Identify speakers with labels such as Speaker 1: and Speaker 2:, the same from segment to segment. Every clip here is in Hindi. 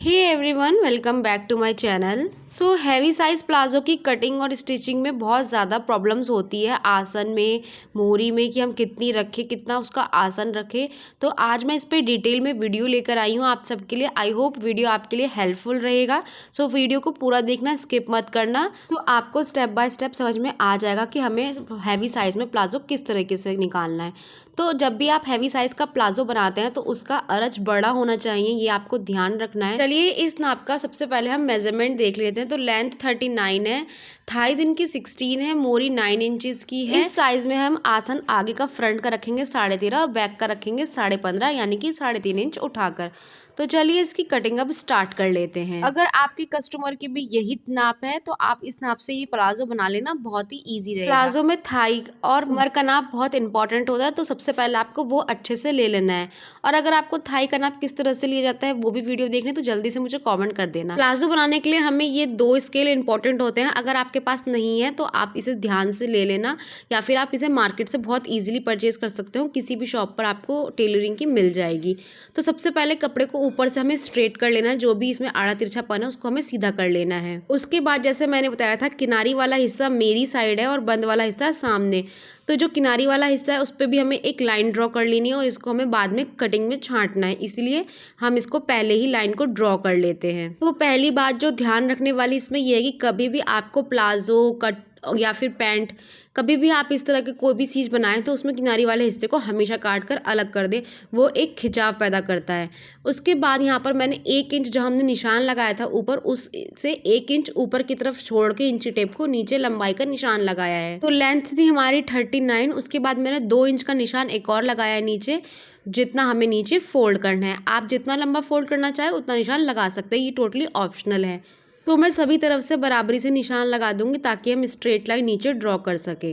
Speaker 1: Hey everyone, welcome back to my channel. So heavy size palazzo की कटिंग और स्टिचिंग में बहुत ज़्यादा प्रॉब्लम्स होती है आसन में, मोरी में, कि हम कितनी रखें, कितना उसका आसन रखें। तो आज मैं इस पे डिटेल में वीडियो लेकर आई हूँ आप सबके लिए। आई होप वीडियो आपके लिए हेल्पफुल रहेगा। सो वीडियो को पूरा देखना, स्किप मत करना। सो आपको स्टेप बाय स्टेप समझ में आ जाएगा कि हमें हैवी साइज में प्लाजो किस तरीके से निकालना है। तो जब भी आप हैवी साइज का प्लाजो बनाते हैं तो उसका अरच बड़ा होना चाहिए, ये आपको ध्यान रखना है। चलिए इस नाप का सबसे पहले हम मेजरमेंट देख लेते हैं। तो लेंथ 39 है, थाइज इनकी 16 है, मोरी 9 इंचेस की है। इस साइज में हम आसन आगे का फ्रंट का रखेंगे 13.5 और बैक का रखेंगे 15.5, यानी कि 3.5 इंच उठाकर। तो चलिए इसकी कटिंग अब स्टार्ट कर लेते हैं। अगर आपके कस्टमर की भी यही नाप है तो आप इस नाप से ये प्लाजो बना लेना, बहुत ही इजी रहेगा। प्लाजो में थाई और कमर का नाप बहुत इंपॉर्टेंट होता है, तो सबसे पहले आपको वो अच्छे से ले लेना है। और अगर आपको थाई का नाप किस तरह से लिया जाता है वो भी वीडियो देखने, तो जल्दी से मुझे कमेंट कर देना। प्लाजो बनाने के लिए हमें ये 2 स्केल इंपॉर्टेंट होते हैं। अगर आपके पास नहीं है तो आप इसे ध्यान से ले लेना, या फिर आप इसे मार्केट से बहुत ईजिली परचेज कर सकते हो, किसी भी शॉप पर आपको टेलरिंग की मिल जाएगी। तो सबसे पहले कपड़े को ऊपर से हमें स्ट्रेट कर लेना है, जो भी इसमें आड़ा तिरछापन है उसको हमें सीधा कर लेना है। उसके बाद जैसे मैंने बताया था, किनारी वाला हिस्सा मेरी साइड है और बंद वाला हिस्सा सामने। तो जो किनारी वाला हिस्सा है उस पर भी हमें एक लाइन ड्रॉ कर लेनी है और इसको हमें बाद में कटिंग में छांटना है, इसलिए हम इसको पहले ही लाइन को ड्रॉ कर लेते हैं। तो पहली बात जो ध्यान रखने वाली इसमें यह है कि कभी भी आपको प्लाजो कट या फिर पैंट, कभी भी आप इस तरह की कोई भी चीज़ बनाएं तो उसमें किनारी वाले हिस्से को हमेशा काट कर अलग कर दें, वो एक खिंचाव पैदा करता है। उसके बाद यहाँ पर मैंने 1 इंच जो हमने निशान लगाया था ऊपर, उससे 1 इंच ऊपर की तरफ छोड़ के इंची टेप को नीचे लंबाई का निशान लगाया है। तो लेंथ थी हमारी 39। उसके बाद मैंने 2 इंच का निशान एक और लगाया है नीचे, जितना हमें नीचे फोल्ड करना है। आप जितना लंबा फोल्ड करना चाहे उतना निशान लगा सकते हैं, ये टोटली ऑप्शनल है। तो मैं सभी तरफ से बराबरी से निशान लगा दूंगी ताकि हम स्ट्रेट लाइन नीचे ड्रॉ कर सके।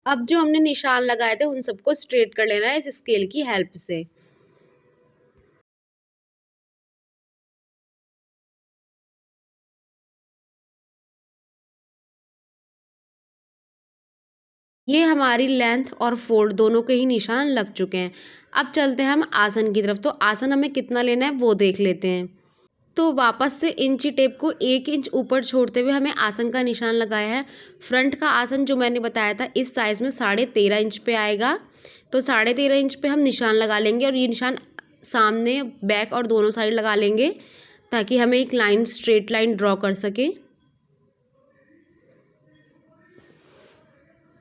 Speaker 1: अब जो हमने निशान लगाए थे उन सबको स्ट्रेट कर लेना है इस स्केल की हेल्प से। ये हमारी लेंथ और फोल्ड दोनों के ही निशान लग चुके हैं। अब चलते हैं हम आसन की तरफ। तो आसन हमें कितना लेना है वो देख लेते हैं। तो वापस से इंची टेप को 1 इंच ऊपर छोड़ते हुए हमें आसन का निशान लगाया है। फ्रंट का आसन जो मैंने बताया था इस साइज में 13.5 इंच पे आएगा। तो 13.5 इंच पे हम निशान लगा लेंगे और ये निशान सामने, बैक और दोनों साइड लगा लेंगे ताकि हमें एक लाइन, स्ट्रेट लाइन ड्रॉ कर सके।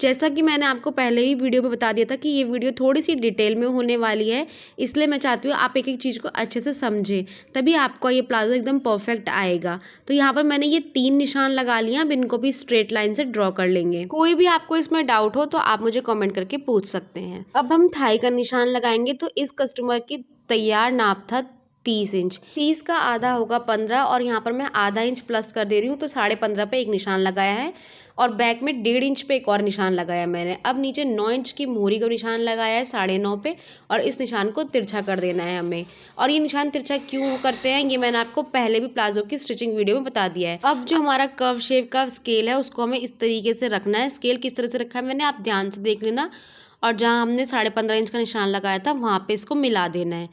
Speaker 1: जैसा कि मैंने आपको पहले ही वीडियो में बता दिया था कि ये वीडियो थोड़ी सी डिटेल में होने वाली है, इसलिए मैं चाहती हूँ आप एक एक चीज़ को अच्छे से समझें, तभी आपका ये प्लाजो एकदम परफेक्ट आएगा। तो यहाँ पर मैंने ये 3 निशान लगा लिया, अब इनको भी स्ट्रेट लाइन से ड्रॉ कर लेंगे। कोई भी आपको इसमें डाउट हो तो आप मुझे कमेंट करके पूछ सकते हैं। अब हम थाई का निशान लगाएंगे। तो इस कस्टमर की तैयार नाप था 30 इंच। 30 का आधा होगा 15, और यहाँ पर मैं आधा इंच प्लस कर दे रही हूँ, तो 15.5 पे एक निशान लगाया है और बैक में 1.5 इंच पे एक और निशान लगाया मैंने। अब नीचे 9 इंच की मोरी का निशान लगाया है 9.5 पे, और इस निशान को तिरछा कर देना है हमें। और ये निशान तिरछा क्यों करते हैं ये मैंने आपको पहले भी प्लाजो की स्टिचिंग वीडियो में बता दिया है। अब जो हमारा कर्व शेप का स्केल है उसको हमें इस तरीके से रखना है। स्केल किस तरह से रखा है मैंने, आप ध्यान से देख लेना, और जहाँ हमने 15.5 इंच का निशान लगाया था वहाँ पे इसको मिला देना है।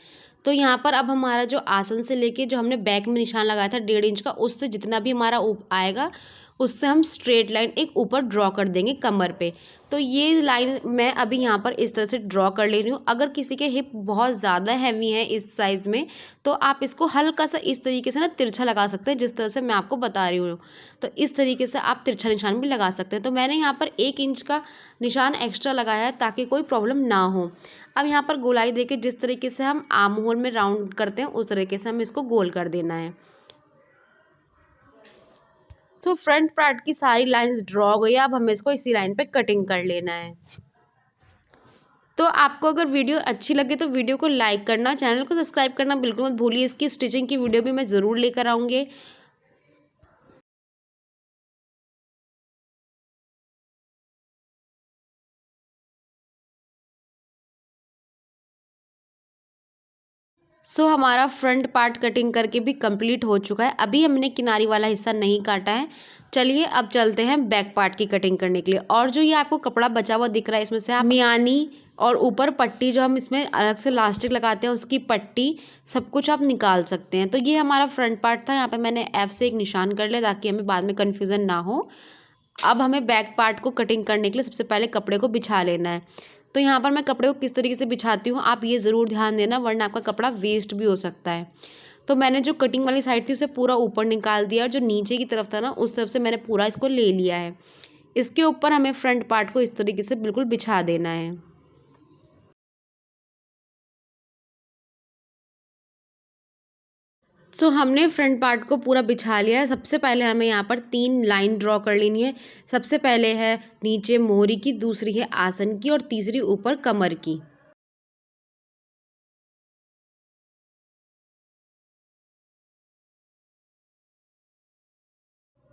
Speaker 1: तो यहाँ पर अब हमारा जो आसन से लेके जो हमने बैक में निशान लगाया था 1.5 इंच का, उससे जितना भी हमारा आएगा उससे हम स्ट्रेट लाइन एक ऊपर ड्रॉ कर देंगे कमर पे। तो ये लाइन मैं अभी यहाँ पर इस तरह से ड्रॉ कर ले रही हूँ। अगर किसी के हिप बहुत ज़्यादा हैवी है इस साइज़ में, तो आप इसको हल्का सा इस तरीके से ना तिरछा लगा सकते हैं, जिस तरह से मैं आपको बता रही हूँ। तो इस तरीके से आप तिरछा निशान भी लगा सकते हैं। तो मैंने यहाँ पर 1 इंच का निशान एक्स्ट्रा लगाया है ताकि कोई प्रॉब्लम ना हो। अब यहाँ पर गोलाई देके जिस तरीके से हम आर्म होल में राउंड करते हैं उस तरीके से हमें इसको गोल कर देना है। तो फ्रंट पार्ट की सारी लाइंस ड्रॉ हो गई है, अब हमें इसको इसी लाइन पे कटिंग कर लेना है। तो आपको अगर वीडियो अच्छी लगे तो वीडियो को लाइक करना, चैनल को सब्सक्राइब करना बिल्कुल मत भूलिए। इसकी स्टिचिंग की वीडियो भी मैं ज़रूर लेकर आऊँगी। हमारा फ्रंट पार्ट कटिंग करके भी कंप्लीट हो चुका है। अभी हमने किनारी वाला हिस्सा नहीं काटा है। चलिए अब चलते हैं बैक पार्ट की कटिंग करने के लिए। और जो ये आपको कपड़ा बचा हुआ दिख रहा है इसमें से आप मियानी और ऊपर पट्टी जो हम इसमें अलग से इलास्टिक लगाते हैं उसकी पट्टी सब कुछ आप निकाल सकते हैं। तो ये हमारा फ्रंट पार्ट था। यहाँ पे मैंने एफ से एक निशान कर लिया ताकि हमें बाद में कन्फ्यूज़न ना हो। अब हमें बैक पार्ट को कटिंग करने के लिए सबसे पहले कपड़े को बिछा लेना है। तो यहाँ पर मैं कपड़े को किस तरीके से बिछाती हूँ आप ये ज़रूर ध्यान देना, वरना आपका कपड़ा वेस्ट भी हो सकता है। तो मैंने जो कटिंग वाली साइड थी उसे पूरा ऊपर निकाल दिया और जो नीचे की तरफ था ना उस तरफ से मैंने पूरा इसको ले लिया है। इसके ऊपर हमें फ्रंट पार्ट को इस तरीके से बिल्कुल बिछा देना है। तो हमने फ्रंट पार्ट को पूरा बिछा लिया है। सबसे पहले हमें यहाँ पर 3 लाइन ड्रॉ कर लेनी है। सबसे पहले है नीचे मोहरी की, दूसरी है आसन की और तीसरी ऊपर कमर की।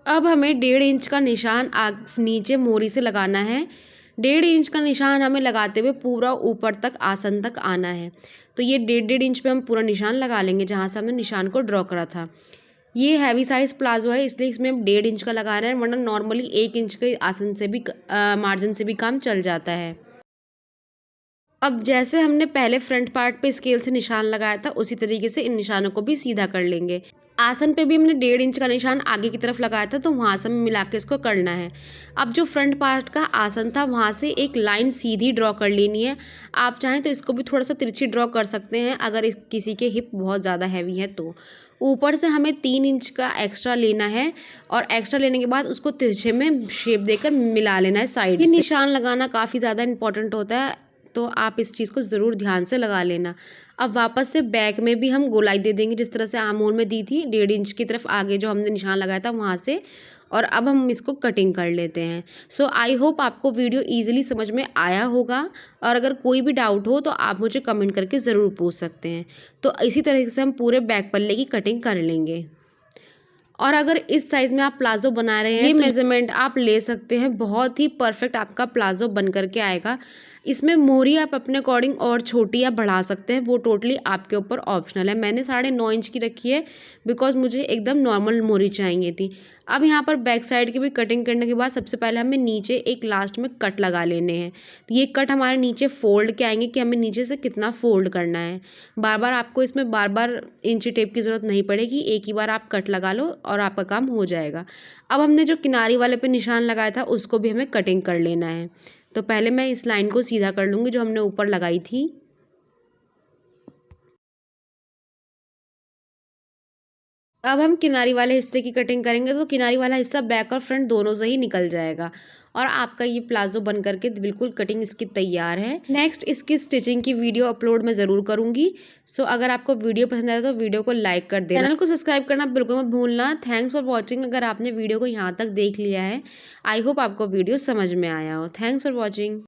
Speaker 1: अब हमें 1.5 इंच का निशान नीचे मोहरी से लगाना है। 1.5 इंच का निशान हमें लगाते हुए पूरा ऊपर तक आसन तक आना है। तो ये 1.5 इंच पे हम पूरा निशान लगा लेंगे जहाँ से हमने निशान को ड्रॉ करा था। ये हैवी साइज प्लाजो है इसलिए इसमें हम 1.5 इंच का लगा रहे हैं, वरना नॉर्मली 1 इंच के आसन से भी मार्जिन से भी काम चल जाता है। अब जैसे हमने पहले फ्रंट पार्ट पे स्केल से निशान लगाया था उसी तरीके से इन निशानों को भी सीधा कर लेंगे। आसन पे भी हमने 1.5 इंच का निशान आगे की तरफ लगाया था तो वहाँ से हमें मिला के इसको करना है। अब जो फ्रंट पार्ट का आसन था वहाँ से एक लाइन सीधी ड्रॉ कर लेनी है। आप चाहें तो इसको भी थोड़ा सा तिरछी ड्रॉ कर सकते हैं अगर किसी के हिप बहुत ज़्यादा हैवी है तो। ऊपर से हमें 3 इंच का एक्स्ट्रा लेना है और एक्स्ट्रा लेने के बाद उसको तिरछे में शेप देकर मिला लेना है साइड से। ये निशान लगाना काफ़ी ज़्यादा इंपॉर्टेंट होता है, तो आप इस चीज़ को ज़रूर ध्यान से लगा लेना। अब वापस से बैक में भी हम गोलाई दे देंगे जिस तरह से आर्म होल में दी थी, 1.5 इंच की तरफ आगे जो हमने निशान लगाया था वहाँ से। और अब हम इसको कटिंग कर लेते हैं। सो आई होप आपको वीडियो ईजिली समझ में आया होगा, और अगर कोई भी डाउट हो तो आप मुझे कमेंट करके ज़रूर पूछ सकते हैं। तो इसी तरीके से हम पूरे बैक पल्ले की कटिंग कर लेंगे। और अगर इस साइज़ में आप प्लाज़ो बना रहे हैं ये मेज़रमेंट आप ले सकते हैं, बहुत ही परफेक्ट आपका प्लाज़ो बन कर के आएगा। इसमें मोहरी आप अपने अकॉर्डिंग और छोटी या बढ़ा सकते हैं, वो टोटली आपके ऊपर ऑप्शनल है। मैंने 9.5 इंच की रखी है बिकॉज़ मुझे एकदम नॉर्मल मोहरी चाहिए थी। अब यहाँ पर बैक साइड की भी कटिंग करने के बाद सबसे पहले हमें नीचे एक लास्ट में कट लगा लेने हैं। तो ये कट हमारे नीचे फ़ोल्ड के आएंगे कि हमें नीचे से कितना फ़ोल्ड करना है। बार-बार आपको इसमें बार-बार इंची टेप की ज़रूरत नहीं पड़ेगी, एक ही बार आप कट लगा लो और आपका काम हो जाएगा। अब हमने जो किनारी वाले पे निशान लगाया था उसको भी हमें कटिंग कर लेना है। तो पहले मैं इस लाइन को सीधा कर लूँगी जो हमने ऊपर लगाई थी। अब हम किनारी वाले हिस्से की कटिंग करेंगे तो किनारी वाला हिस्सा बैक और फ्रंट दोनों से ही निकल जाएगा और आपका ये प्लाजो बन करके बिल्कुल कटिंग इसकी तैयार है। नेक्स्ट इसकी स्टिचिंग की वीडियो अपलोड मैं ज़रूर करूँगी। सो अगर आपको वीडियो पसंद आए तो वीडियो को लाइक कर देना, चैनल को सब्सक्राइब करना बिल्कुल मत भूलना। Thanks for watching. अगर आपने वीडियो को यहाँ तक देख लिया है, आई होप आपको वीडियो समझ में आया हो। Thanks for watching.